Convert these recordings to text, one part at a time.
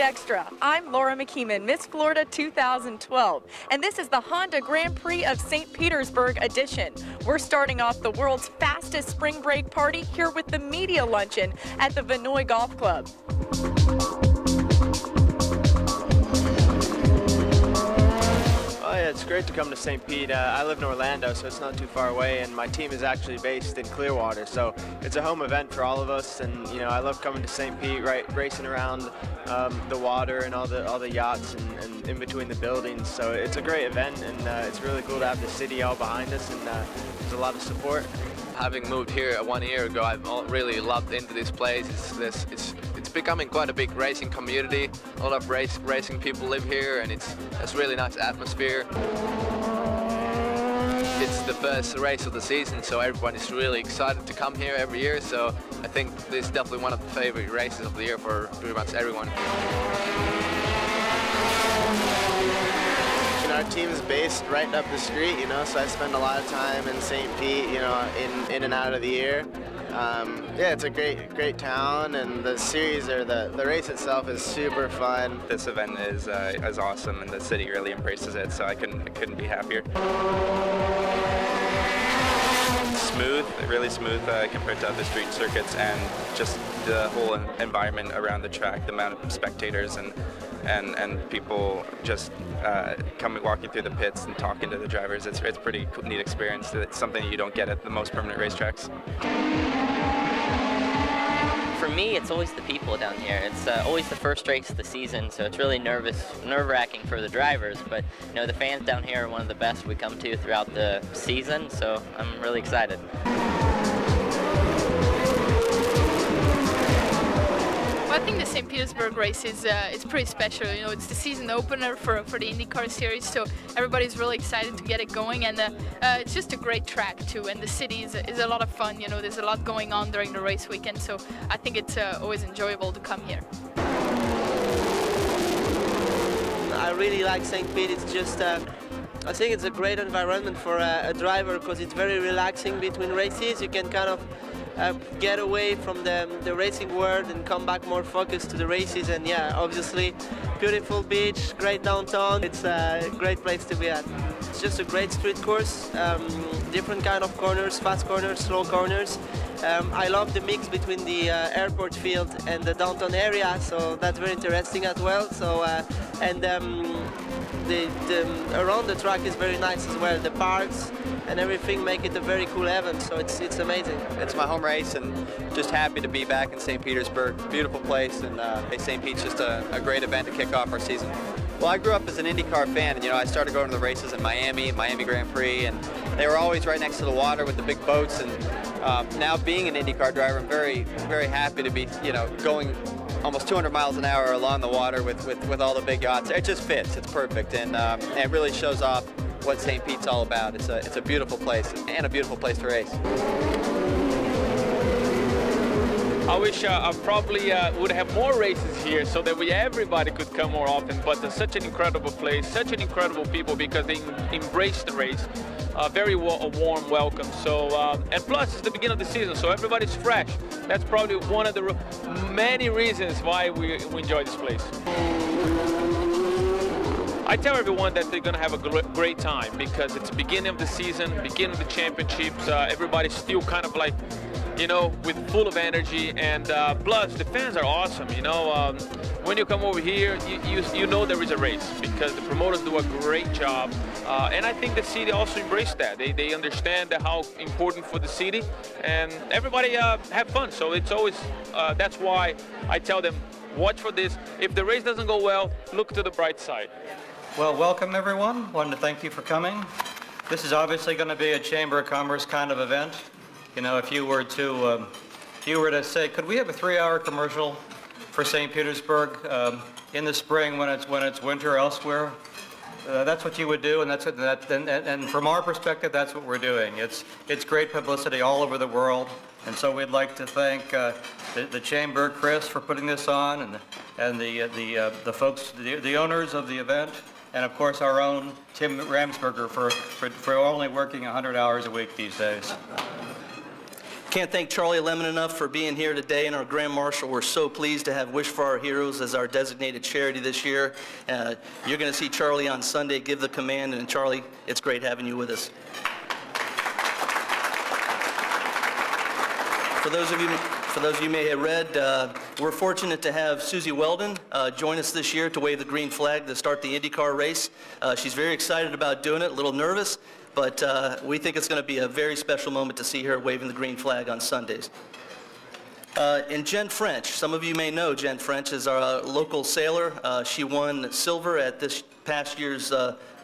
Extra. I'm Laura McKeeman, Miss Florida 2012, and this is the Honda Grand Prix of St. Petersburg edition. We're starting off the world's fastest spring break party here with the media luncheon at the Vinoy Golf Club. Oh yeah, it's great to come to St. Pete. I live in Orlando, so it's not too far away, and my team is actually based in Clearwater, so it's a home event for all of us. And you know, I love coming to St. Pete, racing around the water and all the yachts and in between the buildings. So it's a great event, and it's really cool to have the city all behind us, and there's a lot of support. Having moved here 1 year ago, I've really loved into this place. It's becoming quite a big racing community. A lot of racing people live here, and it's a really nice atmosphere. It's the first race of the season, so everyone is really excited to come here every year. So I think this is definitely one of the favorite races of the year for pretty much everyone. Our team is based right up the street, you know, so I spend a lot of time in St. Pete, you know, in and out of the year. Yeah, it's a great town, and the series, or the race itself, is super fun. This event is awesome, and the city really embraces it, so I couldn't be happier. Smooth, really smooth compared to other street circuits, and just the whole environment around the track, the amount of spectators and people just walking through the pits and talking to the drivers. It's a pretty neat experience. It's something you don't get at the most permanent racetracks. For me, it's always the people down here. It's always the first race of the season, so it's really nerve-wracking for the drivers. But you know, the fans down here are one of the best we come to throughout the season, so I'm really excited. I think the St. Petersburg race is pretty special. You know, it's the season opener for the IndyCar series, so everybody's really excited to get it going, and it's just a great track too. And the city is a lot of fun. You know, there's a lot going on during the race weekend, so I think it's always enjoyable to come here. I really like St. Pete. It's just I think it's a great environment for a driver because it's very relaxing between races. You can kind of get away from the racing world and come back more focused to the races. And yeah, obviously beautiful beach, great downtown. It's a great place to be at. It's just a great street course, different kind of corners, fast corners, slow corners. I love the mix between the airport field and the downtown area, so that's very interesting as well. So around the track is very nice as well. The parks and everything make it a very cool event, so it's amazing. It's my home race, and just happy to be back in St. Petersburg. Beautiful place, and St. Pete's just a great event to kick off our season. Well, I grew up as an IndyCar fan, and you know, I started going to the races in Miami Grand Prix, and they were always right next to the water with the big boats. And now being an IndyCar driver, I'm very happy to be, you know, going almost 200 miles an hour along the water with all the big yachts. It just fits. It's perfect, and it really shows off what St. Pete's all about. It's a beautiful place, and a beautiful place to race. I wish I probably would have more races here so that everybody could come more often, but it's such an incredible place, such an incredible people, because they embrace the race. Very a warm welcome. So and plus it's the beginning of the season, so everybody's fresh. That's probably one of the many reasons why we enjoy this place. I tell everyone that they're going to have a great time because it's the beginning of the season, beginning of the championships. Everybody's still kind of like, you know, with full of energy, and plus the fans are awesome. You know, when you come over here, you know there is a race because the promoters do a great job, and I think the city also embraced that. They understand how important for the city, and everybody have fun. So it's always that's why I tell them, watch for this. If the race doesn't go well, look to the bright side. Well, welcome everyone. Wanted to thank you for coming. This is obviously going to be a Chamber of Commerce kind of event. You know, if you were to say, could we have a 3-hour commercial for St. Petersburg in the spring when it's winter elsewhere? That's what you would do, and and from our perspective, that's what we're doing. It's great publicity all over the world, and so we'd like to thank the Chamber, Chris, for putting this on, and the folks, the owners of the event, and of course our own Tim Ramsberger for only working 100 hours a week these days. Can't thank Charlie Lemon enough for being here today, and our Grand Marshal. We're so pleased to have Wish for Our Heroes as our designated charity this year. You're going to see Charlie on Sunday give the command, and Charlie, it's great having you with us. For those of you who may have read, we're fortunate to have Susie Weldon join us this year to wave the green flag to start the IndyCar race. She's very excited about doing it, a little nervous, but we think it's going to be a very special moment to see her waving the green flag on Sundays. And Jen French, some of you may know Jen French is our local sailor. She won silver at this past year's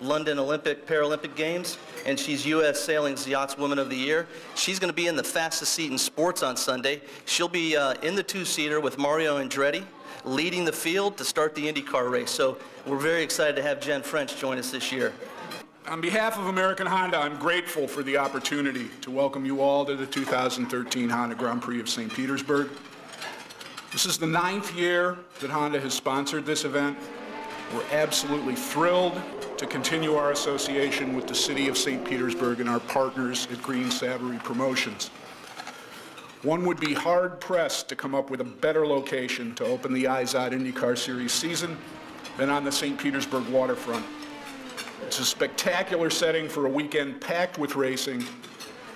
London Paralympic Games, and she's U.S. Sailing's Yachtswoman of the Year. She's going to be in the fastest seat in sports on Sunday. She'll be in the two-seater with Mario Andretti, leading the field to start the IndyCar race. So we're very excited to have Jen French join us this year. On behalf of American Honda, I'm grateful for the opportunity to welcome you all to the 2013 Honda Grand Prix of St. Petersburg. This is the 9th year that Honda has sponsored this event. We're absolutely thrilled to continue our association with the city of St. Petersburg and our partners at Green Savory Promotions. One would be hard-pressed to come up with a better location to open the IZOD IndyCar Series season than on the St. Petersburg waterfront. It's a spectacular setting for a weekend packed with racing,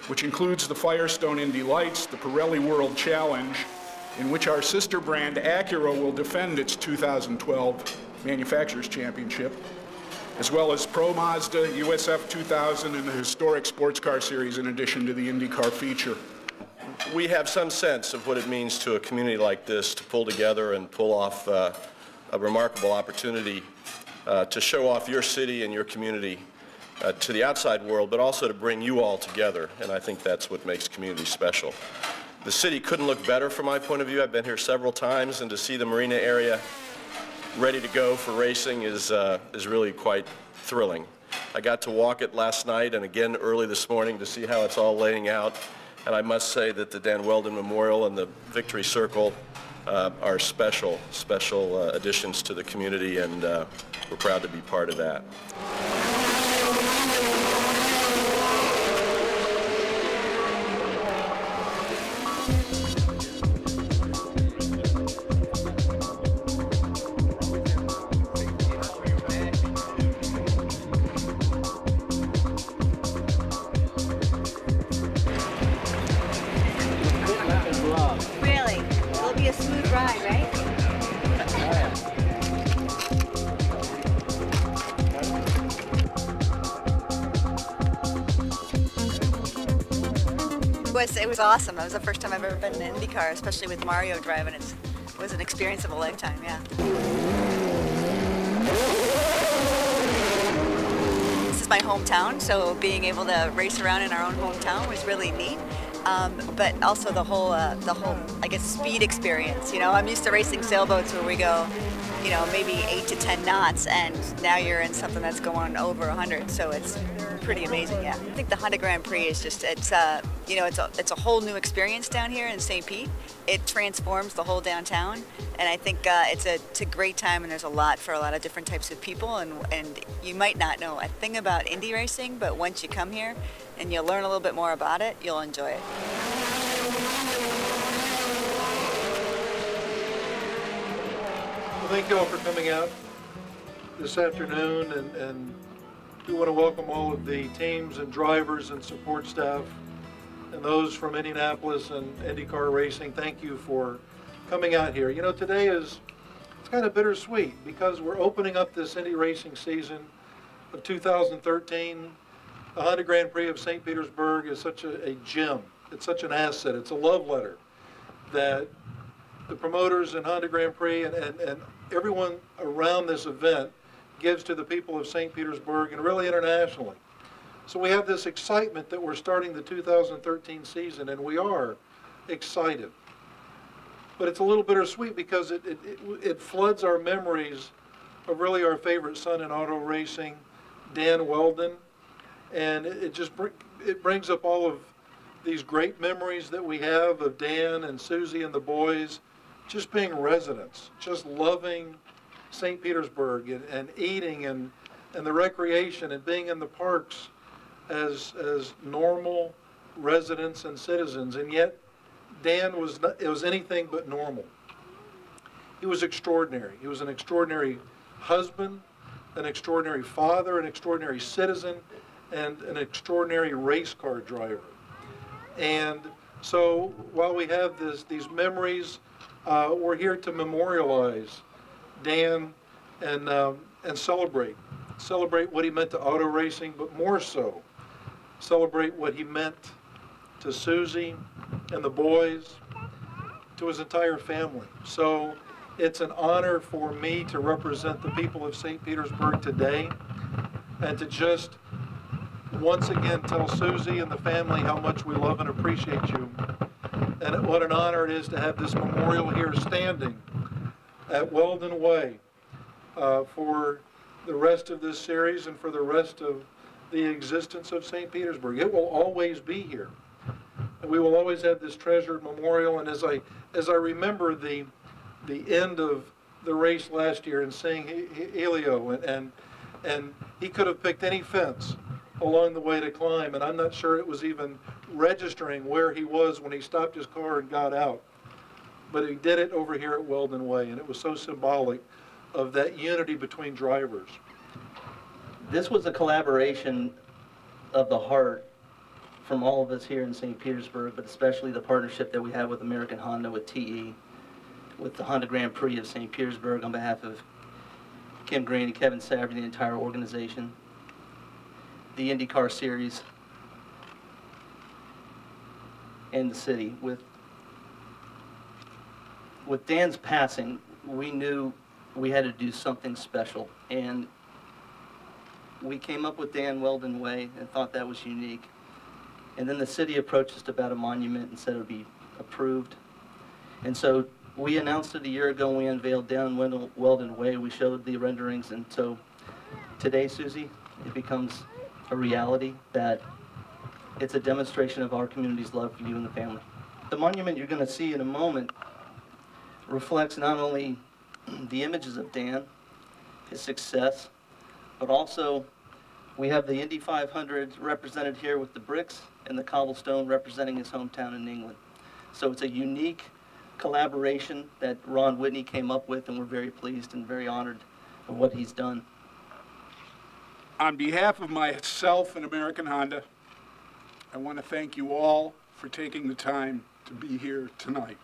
which includes the Firestone Indy Lights, the Pirelli World Challenge, in which our sister brand Acura will defend its 2012 Manufacturers Championship, as well as Pro Mazda, USF 2000, and the historic Sports Car Series in addition to the IndyCar feature. We have some sense of what it means to a community like this to pull together and pull off a remarkable opportunity to show off your city and your community to the outside world, but also to bring you all together, and I think that's what makes community special. The city couldn't look better from my point of view. I've been here several times, and to see the marina area ready to go for racing is really quite thrilling. I got to walk it last night and again early this morning to see how it's all laying out, and I must say that the Dan Weldon Memorial and the Victory Circle are special additions to the community, and we're proud to be part of that. Really? It'll be a smooth ride, right? It was awesome. That was the first time I've ever been in an IndyCar, especially with Mario driving. It was an experience of a lifetime, yeah. This is my hometown, so being able to race around in our own hometown was really neat. But also the whole, I guess, speed experience. You know, I'm used to racing sailboats where we go, you know, maybe 8 to 10 knots, and now you're in something that's going over 100. So it's pretty amazing, yeah. I think the Honda Grand Prix is just, you know, it's a whole new experience down here in St. Pete. It transforms the whole downtown, and I think it's a great time, and there's a lot for a lot of different types of people, and you might not know a thing about Indy racing, but once you come here and you learn a little bit more about it, you'll enjoy it. Well, thank you all for coming out this afternoon, and we want to welcome all of the teams and drivers and support staff and those from Indianapolis and IndyCar Racing. Thank you for coming out here. You know, today it's kind of bittersweet because we're opening up this Indy racing season of 2013. The Honda Grand Prix of St. Petersburg is such a gem. It's such an asset. It's a love letter that the promoters in Honda Grand Prix and everyone around this event gives to the people of St. Petersburg and really internationally. So we have this excitement that we're starting the 2013 season, and we are excited. But it's a little bittersweet because it floods our memories of really our favorite son in auto racing, Dan Weldon, and it brings up all of these great memories that we have of Dan and Susie and the boys just being residents, just loving St. Petersburg and eating and the recreation and being in the parks as normal residents and citizens. And yet Dan was anything but normal. He was extraordinary. He was an extraordinary husband, an extraordinary father, an extraordinary citizen, and an extraordinary race car driver. And so while we have these memories, we're here to memorialize Dan and celebrate what he meant to auto racing, but more so, celebrate what he meant to Susie and the boys, to his entire family. So it's an honor for me to represent the people of St. Petersburg today and to just once again tell Susie and the family how much we love and appreciate you. And what an honor it is to have this memorial here standing at Weldon Way for the rest of this series and for the rest of the existence of St. Petersburg. It will always be here. And we will always have this treasured memorial. And as I remember the end of the race last year and seeing Helio, and he could have picked any fence along the way to climb, and I'm not sure it was even registering where he was when he stopped his car and got out. But he did it over here at Weldon Way, and it was so symbolic of that unity between drivers. This was a collaboration of the heart from all of us here in St. Petersburg, but especially the partnership that we have with American Honda, with TE, with the Honda Grand Prix of St. Petersburg, on behalf of Kim Green and Kevin Savary, the entire organization, the IndyCar Series, and the city. With Dan's passing, we knew we had to do something special, and we came up with Dan Weldon Way and thought that was unique. And then the city approached us about a monument and said it would be approved. And so we announced it a year ago when we unveiled Dan Weldon Way. We showed the renderings, and so today, Susie, it becomes a reality that it's a demonstration of our community's love for you and the family. The monument you're going to see in a moment reflects not only the images of Dan, his success, but also we have the Indy 500 represented here with the bricks and the cobblestone representing his hometown in England. So it's a unique collaboration that Ron Whitney came up with, and we're very pleased and very honored of what he's done. On behalf of myself and American Honda, I want to thank you all for taking the time to be here tonight.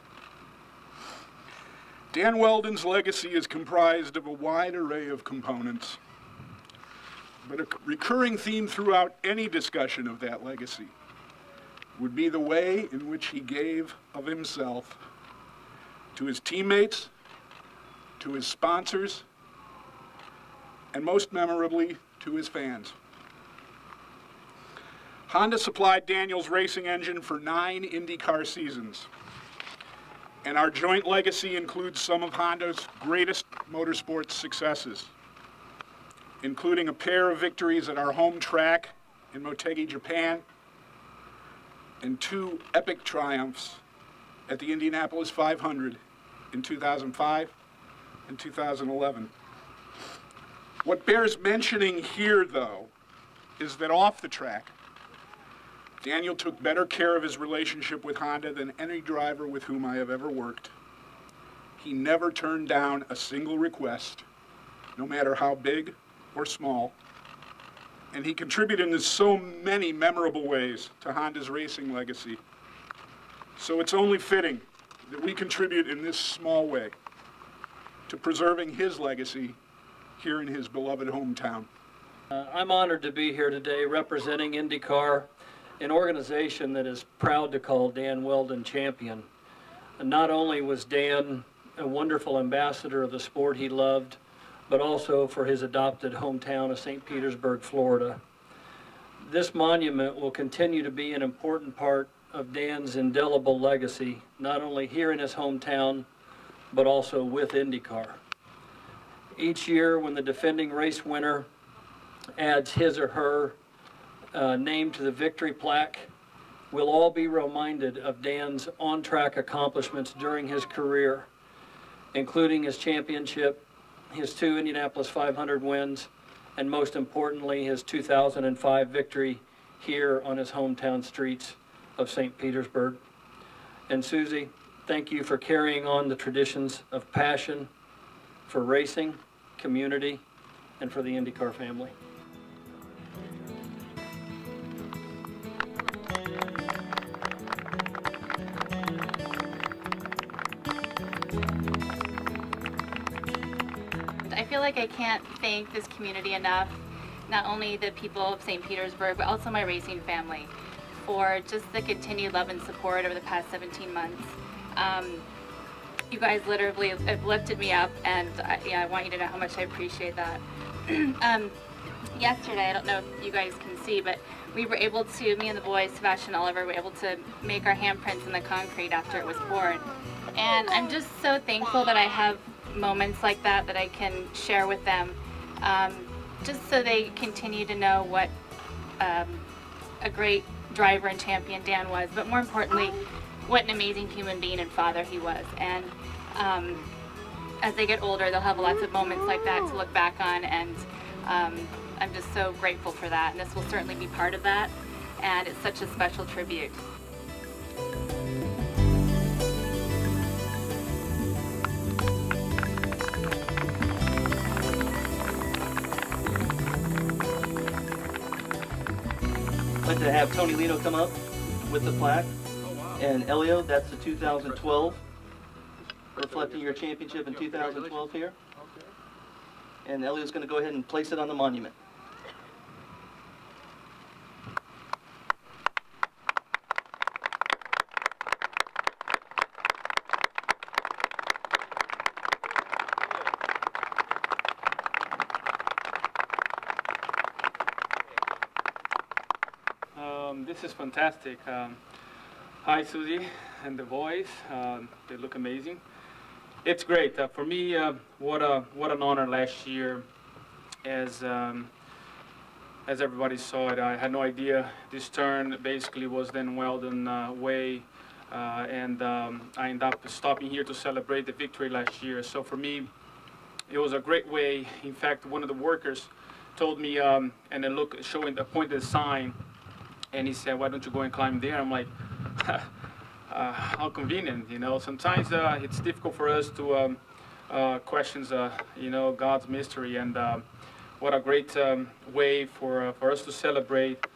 Dan Weldon's legacy is comprised of a wide array of components, but a recurring theme throughout any discussion of that legacy would be the way in which he gave of himself to his teammates, to his sponsors, and most memorably, to his fans. Honda supplied Daniel's racing engine for 9 IndyCar seasons, and our joint legacy includes some of Honda's greatest motorsports successes, including a pair of victories at our home track in Motegi, Japan, and 2 epic triumphs at the Indianapolis 500 in 2005 and 2011. What bears mentioning here, though, is that off the track, Daniel took better care of his relationship with Honda than any driver with whom I have ever worked. He never turned down a single request, no matter how big or small, and he contributed in so many memorable ways to Honda's racing legacy. So it's only fitting that we contribute in this small way to preserving his legacy here in his beloved hometown. I'm honored to be here today representing IndyCar, an organization that is proud to call Dan Weldon champion. And not only was Dan a wonderful ambassador of the sport he loved, but also for his adopted hometown of St. Petersburg, Florida. This monument will continue to be an important part of Dan's indelible legacy, not only here in his hometown, but also with IndyCar. Each year when the defending race winner adds his or her name to the victory plaque, we'll all be reminded of Dan's on-track accomplishments during his career, including his championship, his 2 Indianapolis 500 wins, and most importantly, his 2005 victory here on his hometown streets of St. Petersburg. And Susie, thank you for carrying on the traditions of passion for racing, community, and for the IndyCar family. I feel like I can't thank this community enough, not only the people of St. Petersburg, but also my racing family, for just the continued love and support over the past 17 months. You guys literally have lifted me up, and I want you to know how much I appreciate that. Yesterday, I don't know if you guys can see, but we were able to, me and the boys, Sebastian and Oliver, were able to make our handprints in the concrete after it was poured. And I'm just so thankful that I have moments like that I can share with them, just so they continue to know what a great driver and champion Dan was, but more importantly, what an amazing human being and father he was. And as they get older, they'll have lots of moments like that to look back on, and I'm just so grateful for that, and this will certainly be part of that, and it's such a special tribute. I'd like to have Tony Lino come up with the plaque. And Elio, that's the 2012, reflecting your championship in 2012 here. And Elio's going to go ahead and place it on the monument. This is fantastic. Hi, Susie and the boys. They look amazing. It's great. For me, what an honor last year. As everybody saw it, I had no idea this turn basically was Dan Wheldon way, and I ended up stopping here to celebrate the victory last year. So for me, it was a great way. In fact, one of the workers told me, and then pointed a sign, and he said, "Why don't you go and climb there?" I'm like, how convenient, you know. Sometimes it's difficult for us to question, you know, God's mystery, and what a great way for us to celebrate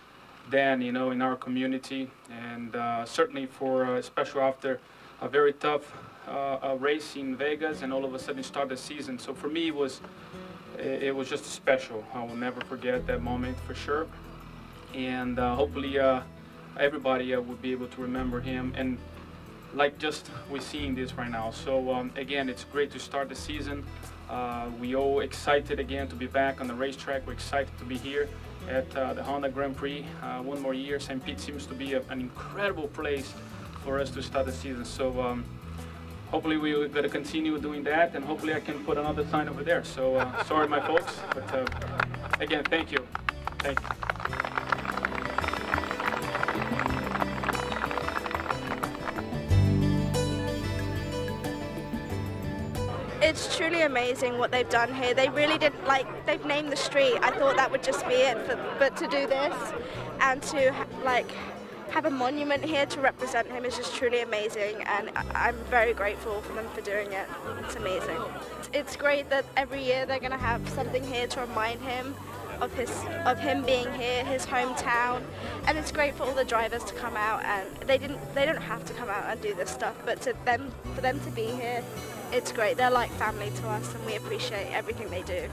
Dan, you know, in our community, and certainly for especially after a very tough race in Vegas, and all of a sudden start the season. So for me, it was just special. I will never forget that moment for sure, and hopefully everybody will be able to remember him, and like just we're seeing this right now. So again, it's great to start the season. We all excited again to be back on the racetrack. We're excited to be here at the Honda Grand Prix one more year. St. Pete seems to be an incredible place for us to start the season. So hopefully we're going to continue doing that, and hopefully I can put another sign over there. So sorry, my folks, but again, thank you. Thank you. It's truly amazing what they've done here. They really didn't, they've named the street. I thought that would just be it, but to do this and to have a monument here to represent him is just truly amazing, and I'm very grateful for them for doing it. It's amazing. It's great that every year they're going to have something here to remind him of him being here, his hometown, and it's great for all the drivers to come out, and they don't have to come out and do this stuff, but for them to be here, it's great. They're like family to us, and we appreciate everything they do.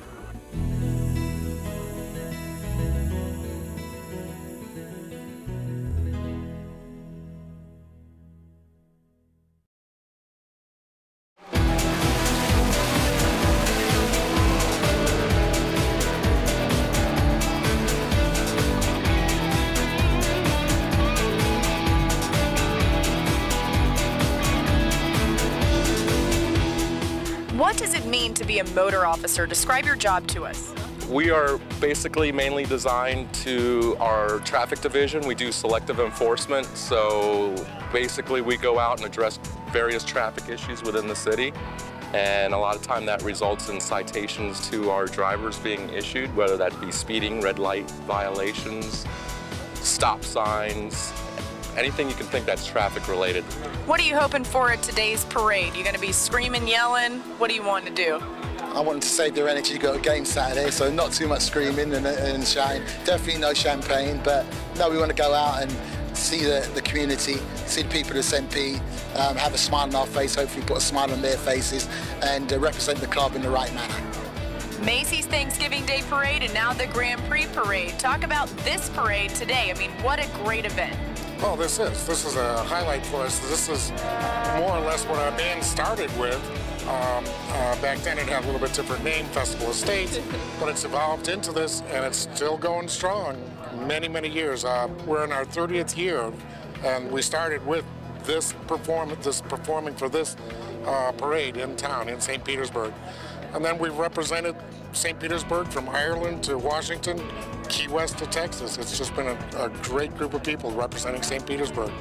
What does it mean to be a motor officer? Describe your job to us. We are basically mainly designed to our traffic division. We do selective enforcement, so basically we go out and address various traffic issues within the city, and a lot of time that results in citations to our drivers being issued, whether that be speeding, red light violations, stop signs, anything you can think that's traffic related. What are you hoping for at today's parade? You going to be screaming, yelling? What do you want to do? I wanted to save their energy. Got a game Saturday, so not too much screaming and shouting. Definitely no champagne, but no, we want to go out and see the community, see the people of St. Pete, have a smile on our face, hopefully put a smile on their faces, and represent the club in the right manner. Macy's Thanksgiving Day Parade and now the Grand Prix Parade. Talk about this parade today. I mean, what a great event. Well, this is a highlight for us. This is more or less what our band started with. Back then it had a little bit different name, Festival of States, but it's evolved into this, and it's still going strong. Many, many years. We're in our 30th year, and we started with performing for this parade in town, in St. Petersburg. And then we've represented St. Petersburg from Ireland to Washington, Key West to Texas. It's just been a great group of people representing St. Petersburg.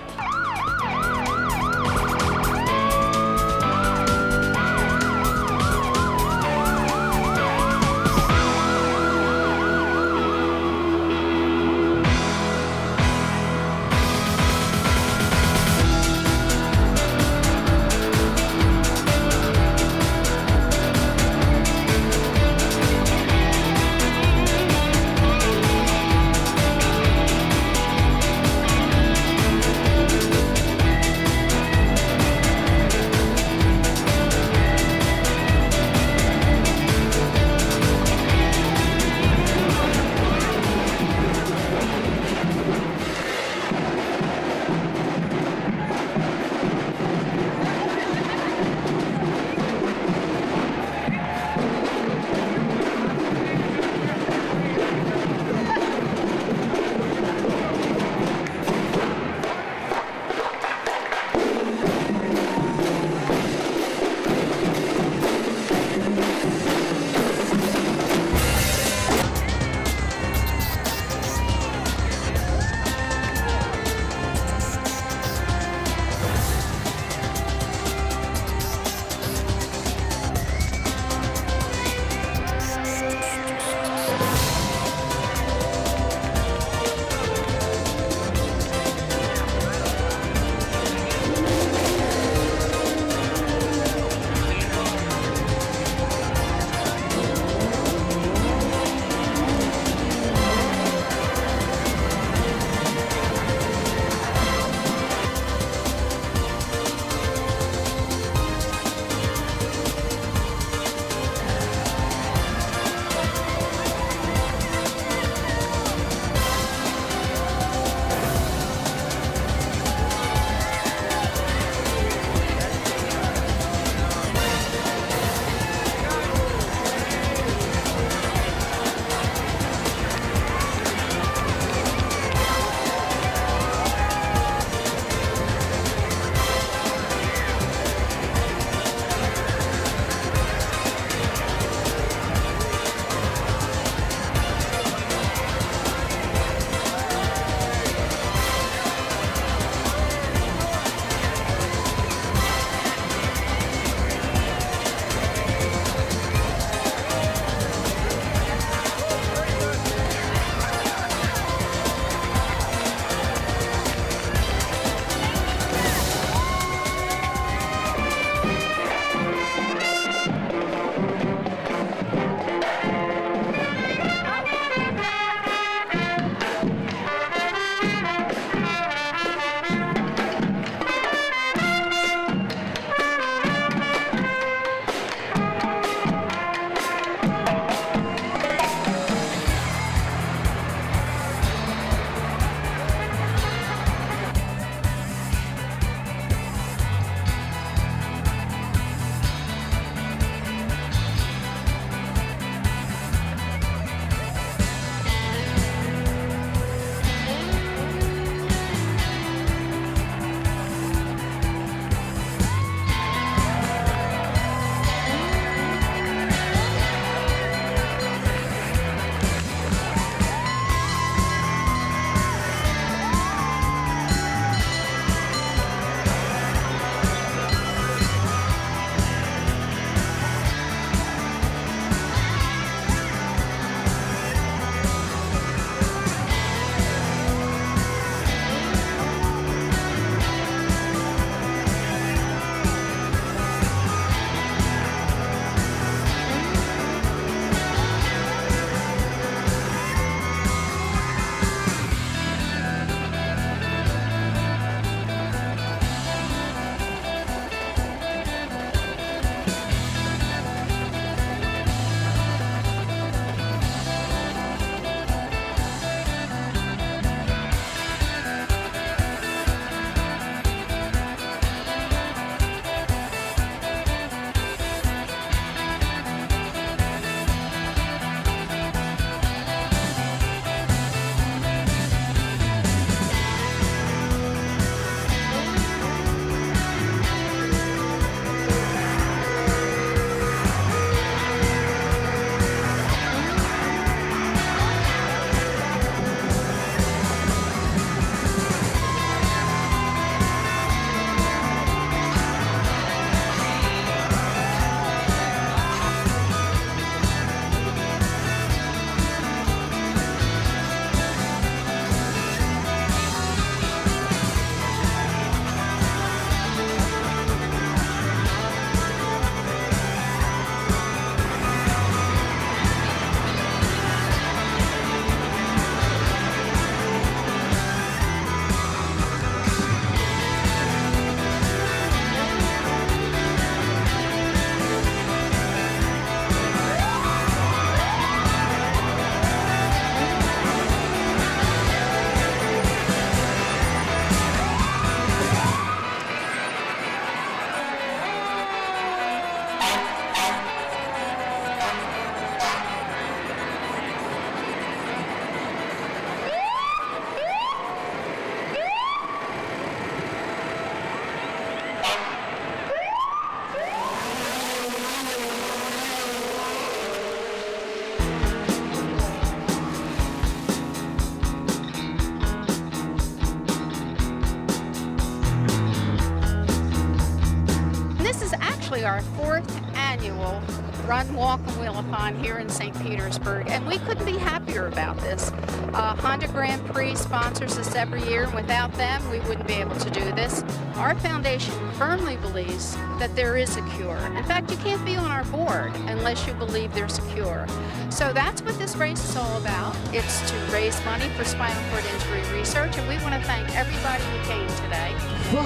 run, walk, and wheel-a-thon here in St. Petersburg, and we couldn't be happier about this. Honda Grand Prix sponsors us every year, and without them, we wouldn't be able to do this. Our foundation firmly believes that there is a cure. In fact, you can't be on our board unless you believe there's a cure. So that's what this race is all about. It's to raise money for spinal cord injury research, and we want to thank everybody who came today. 5,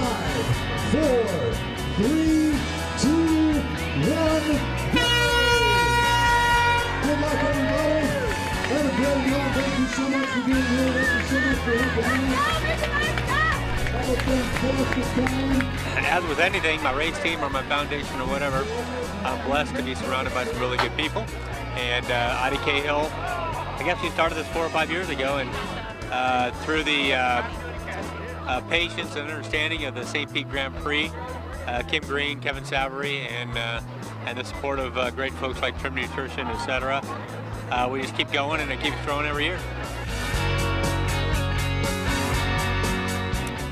4, 3, 2, 1, go! Good luck, everybody. Have a great night. Thank you so much for being here. Thank you so much for helping me. Have a fantastic time. As with anything, my race team or my foundation or whatever, I'm blessed to be surrounded by some really good people. And Ida Cahill, I guess we started this 4 or 5 years ago, and through the patience and understanding of the St. Pete Grand Prix, Kim Green, Kevin Savory, and the support of great folks like Trim Nutrition, etc. We just keep going, and it keeps growing every year.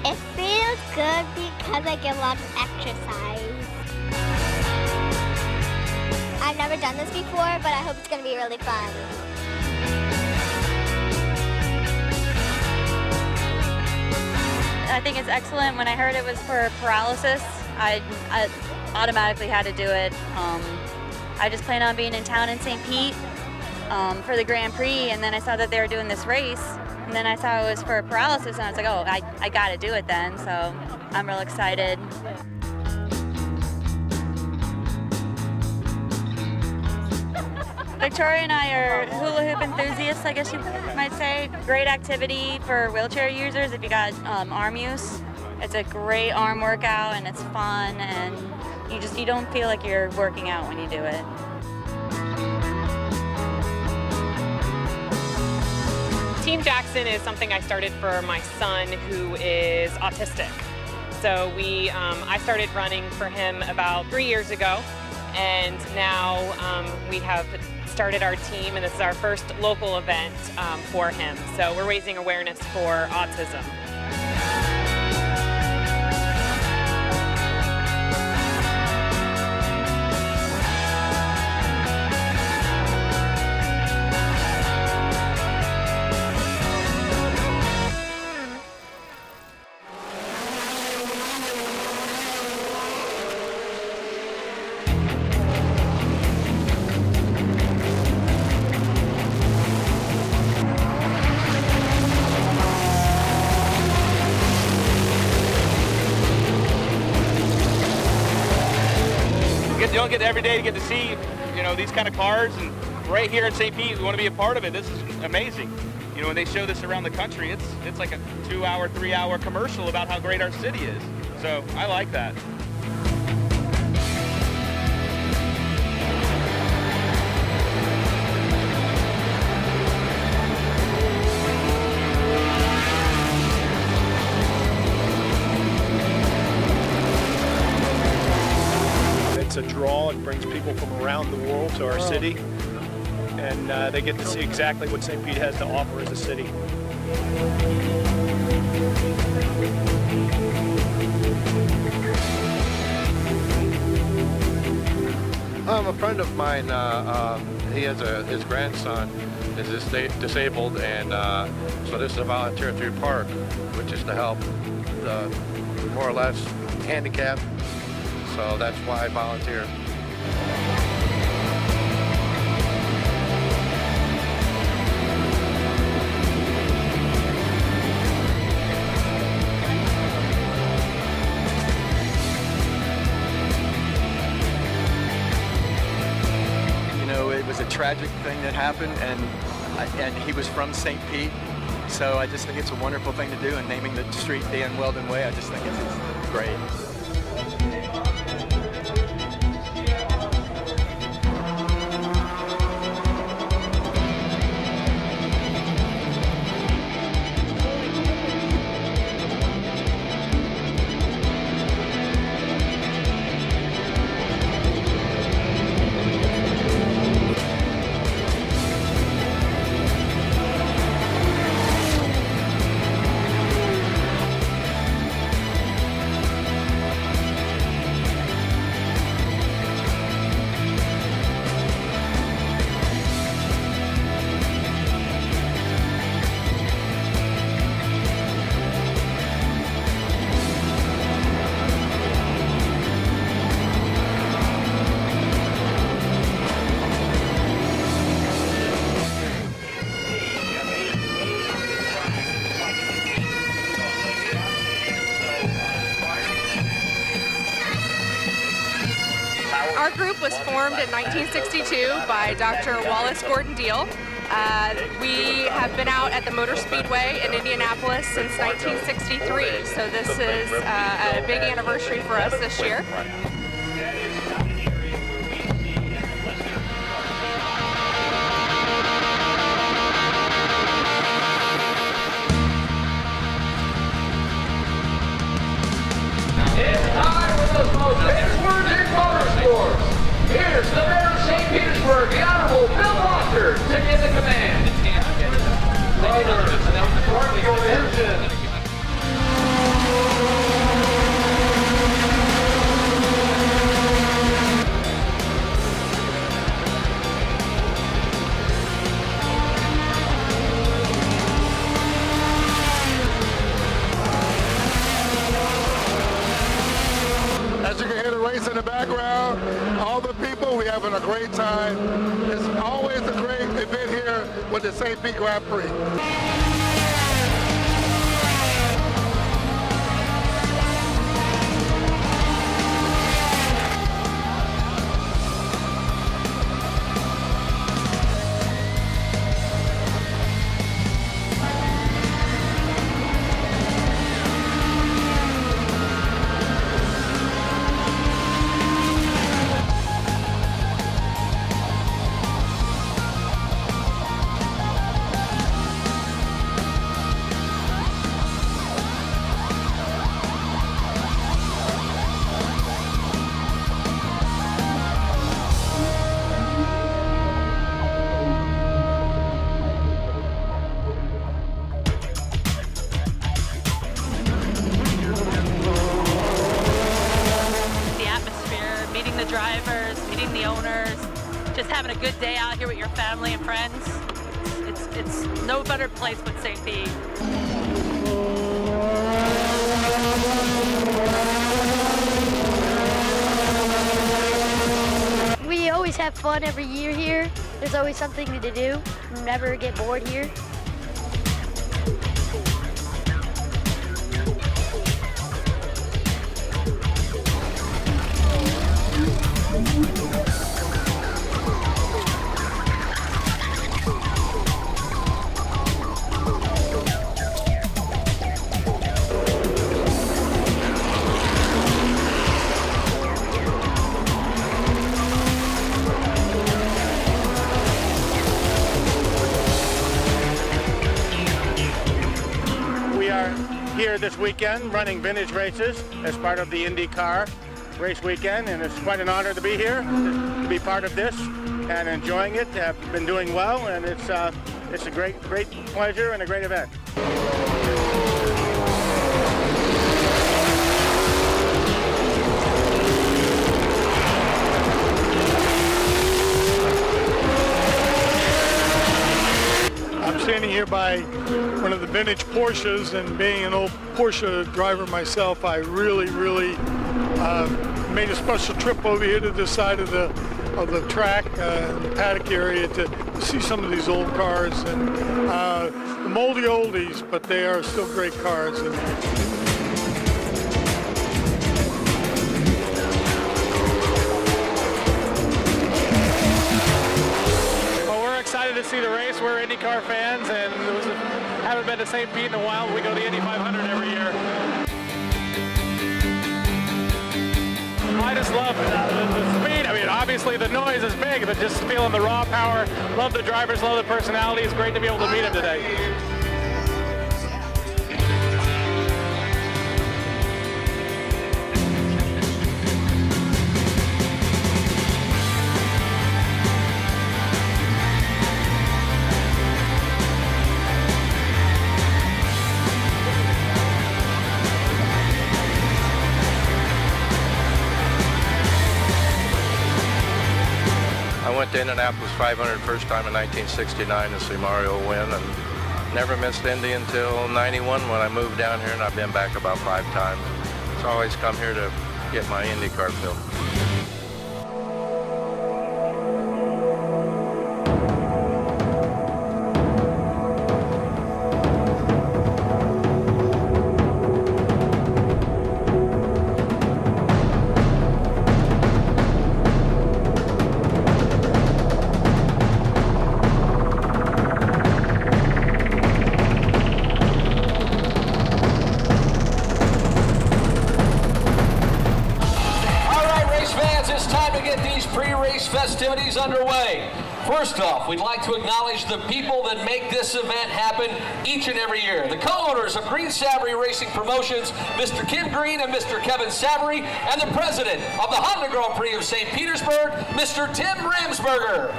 It feels good because I get a lot of exercise. I've never done this before, but I hope it's going to be really fun. I think it's excellent. When I heard it was for paralysis, I automatically had to do it. I just planned on being in town in St. Pete for the Grand Prix, and then I saw that they were doing this race, and then I saw it was for paralysis, and I was like, oh, I got to do it then, so I'm real excited. Victoria and I are hula hoop enthusiasts, I guess you might say. Great activity for wheelchair users if you got arm use. It's a great arm workout, and it's fun, and you don't feel like you're working out when you do it. Team Jackson is something I started for my son who is autistic. So I started running for him about 3 years ago, and now we have started our team, and this is our first local event for him. So we're raising awareness for autism. You don't get every day to get to see, these kind of cars, and right here in St. Pete, we want to be a part of it. This is amazing. When they show this around the country, it's like a 2-hour, 3-hour commercial about how great our city is. So I like that. It's a draw. It brings people from around the world to our city, and they get to see exactly what St. Pete has to offer as a city. A friend of mine, he has his grandson is disabled, and so this is a volunteer through Park, which is to help the more or less handicapped. So that's why I volunteer. It was a tragic thing that happened, and he was from St. Pete, so I just think it's a wonderful thing to do, and naming the street Dan Weldon Way, I just think it's great. was formed in 1962 by Dr. Wallace Gordon Deal. We have been out at the Motor Speedway in Indianapolis since 1963, so this is a big anniversary for us this year. It's time for the most Pittsburgh in motorsports. Here's the mayor of St. Petersburg, the Honorable Bill Walker, to give the command. Drivers, start your engine. As you can hear the race in the background, all the people, we're having a great time. It's always a great event here with the St. Pete Grand Prix. Drivers, meeting the owners, just having a good day out here with your family and friends. It's no better place but St. Pete. We always have fun every year here. There's always something to do. Never get bored here. Here this weekend running vintage races as part of the IndyCar race weekend, and it's quite an honor to be here, to be part of this and enjoying it. Have been doing well, and it's a great pleasure and a great event. I'm standing here by one of the vintage Porsches, and being an old Porsche driver myself, I really made a special trip over here to this side of the track, the paddock area, to see some of these old cars, and the moldy oldies, but they are still great cars. Excited to see the race. We're IndyCar fans, and haven't been to St. Pete in a while. We go to the Indy 500 every year. I just love the speed. I mean, obviously the noise is big, but just feeling the raw power. Love the drivers, love the personality. It's great to be able to meet them today. I went to Indianapolis 500 first time in 1969 to see Mario win, and never missed Indy until 91 when I moved down here, and I've been back about 5 times. So I always come here to get my IndyCar fill. underway. First off, we'd like to acknowledge the people that make this event happen each and every year. The co-owners of Green Savory Racing Promotions, Mr. Kim Green and Mr. Kevin Savory, and the president of the Honda Grand Prix of St. Petersburg, Mr. Tim Ramsberger.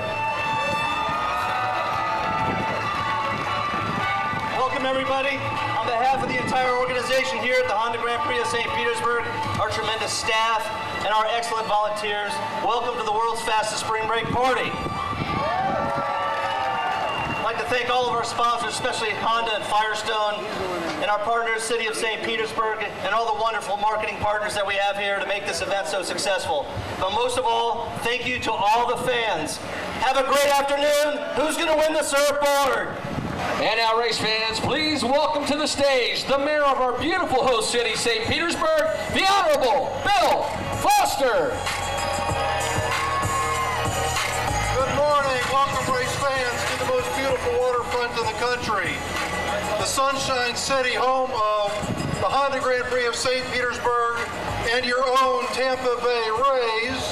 Welcome everybody. On behalf of the entire organization here at the Honda Grand Prix of St. Petersburg, our tremendous staff, and our excellent volunteers, welcome to the world's fastest spring break party. I'd like to thank all of our sponsors, especially Honda and Firestone, and our partners, City of St. Petersburg, and all the wonderful marketing partners that we have here to make this event so successful. But most of all, thank you to all the fans. Have a great afternoon. Who's going to win the surfboard? And now, race fans, please welcome to the stage the mayor of our beautiful host city, St. Petersburg, the Honorable Bill Foster. Good morning. Welcome, race fans, to the most beautiful waterfront in the country. The Sunshine City, home of the Honda Grand Prix of St. Petersburg and your own Tampa Bay Rays.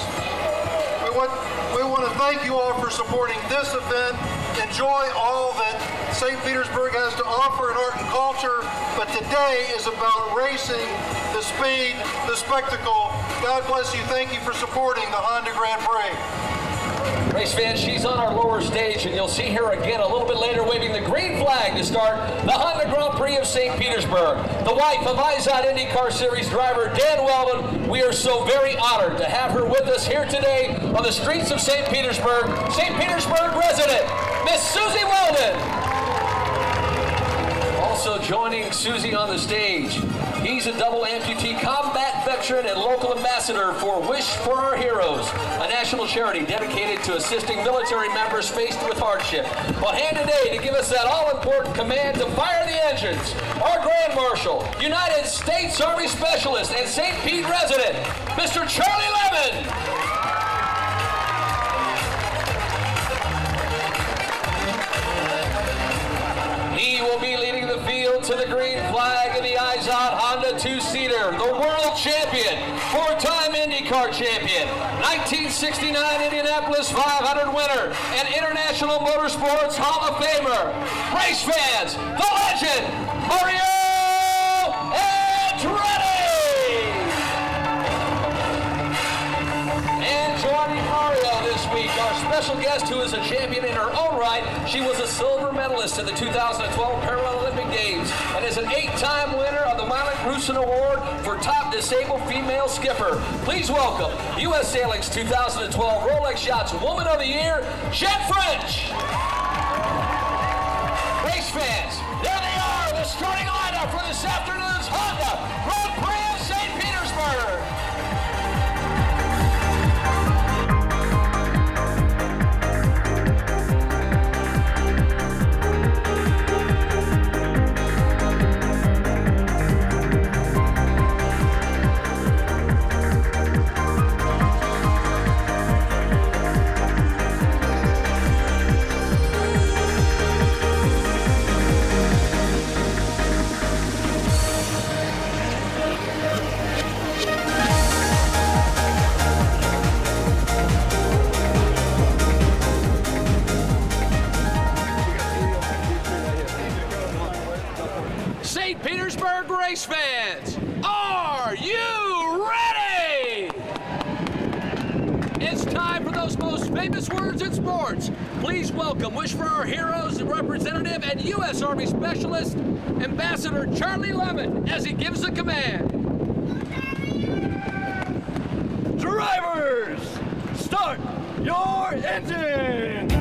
We want to thank you all for supporting this event. Enjoy all that St. Petersburg has to offer in art and culture, but today is about racing, the speed, the spectacle. God bless you. Thank you for supporting the Honda Grand Prix. Race fans, she's on our lower stage, and you'll see her again a little bit later waving the green flag to start the Honda Grand Prix of St. Petersburg. The wife of IZOD IndyCar Series driver Dan Weldon, we are so very honored to have her with us here today on the streets of St. Petersburg resident, Miss Susie Weldon. Also joining Susie on the stage, he's a double amputee combat veteran and local ambassador for Wish for Our Heroes, a national charity dedicated to assisting military members faced with hardship. On hand today to give us that all-important command to fire the engines, our Grand Marshal, United States Army Specialist, and St. Pete resident, Mr. Charlie Lemon. He will be leading the field to the green flag in the IZOD Honda two-seater, the world champion, four-time IndyCar champion, 1969 Indianapolis 500 winner, and International Motorsports Hall of Famer. Race fans, the legend, Mario Andretti! And joining Mario this week, our special guest who is a champion in her own right. She was a silver medalist in the 2012 Paralympic Games and is an 8-time winner of the Miley Grusin Award for Top Disabled Female Skipper. Please welcome U.S. Sailing's 2012 Rolex Yachts Woman of the Year, Jen French. Race fans, there they are, the starting lineup for this afternoon's Honda Grand Prix of St. Petersburg. St. Petersburg race fans, are you ready? It's time for those most famous words in sports. Please welcome Wish for Our Heroes representative and U.S. Army Specialist, Ambassador Charlie Lemon, as he gives the command. Drivers, start your engine!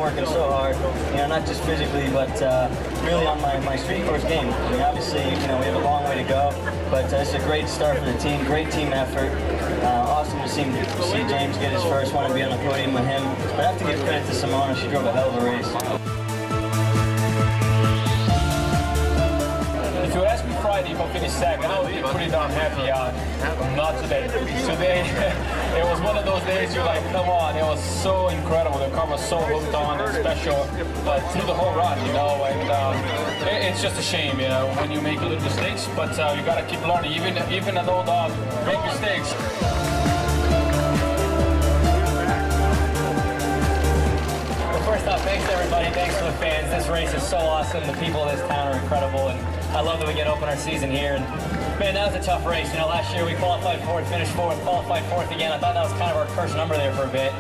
working so hard, you know, not just physically, but really on my street course game. I mean, obviously, you know, we have a long way to go, but it's a great start for the team, great team effort. Awesome to see James get his first one and be on the podium with him. But I have to give credit to Simona. She drove a hell of a race. If you ask me Friday if I finished second, I would be pretty darn happy. Not today. Today, it was one of those days you're like, come on, it was so incredible. The car was so hooked on and special through the whole run, you know. And it's just a shame, you know, when you make little mistakes. But you got to keep learning. Even an old dog make mistakes. First off, thanks everybody, thanks for the fans. This race is so awesome. The people of this town are incredible, and I love that we get to open our season here. And man, that was a tough race. You know, last year we qualified fourth, finished fourth, qualified fourth again. I thought that was kind of our cursed number there for a bit.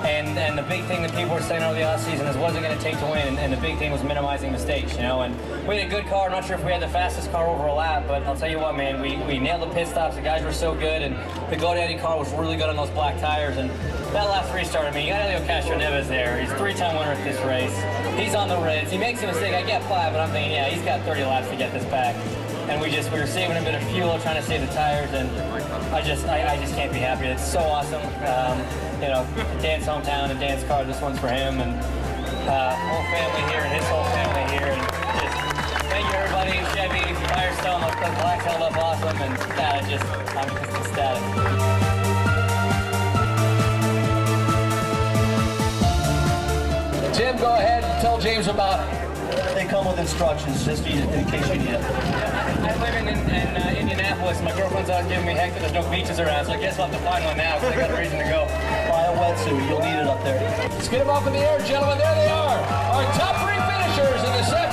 And the big thing that people were saying over the offseason is what is it going to take to win? And the big thing was minimizing mistakes, you know. And we had a good car. I'm not sure if we had the fastest car over a lap, but I'll tell you what, man, we nailed the pit stops. The guys were so good, and the GoDaddy car was really good on those black tires. And that last restart, I mean, you got Helio Castroneves there. He's a three-time winner at this race. He's on the Reds. He makes a mistake. I get 5, but I'm thinking, yeah, he's got 30 laps to get this back. And we were saving a bit of fuel, trying to save the tires, and I just can't be happier. It's so awesome. You know, Dan's hometown and Dan's car. This one's for him, and whole family here, and his whole family here. And just thank you everybody. Chevy, Firestone, the blacks held up awesome, and I'm just ecstatic. Jim, go ahead and tell James about it. They come with instructions, just in case you need it. I live in Indianapolis. My girlfriend's out giving me heck that there's no beaches around, so I guess I'll have to find one now because I got a reason to go. Buy a wetsuit, you'll need it up there. Let's get them up in the air, gentlemen. There they are, our top 3 finishers in the second.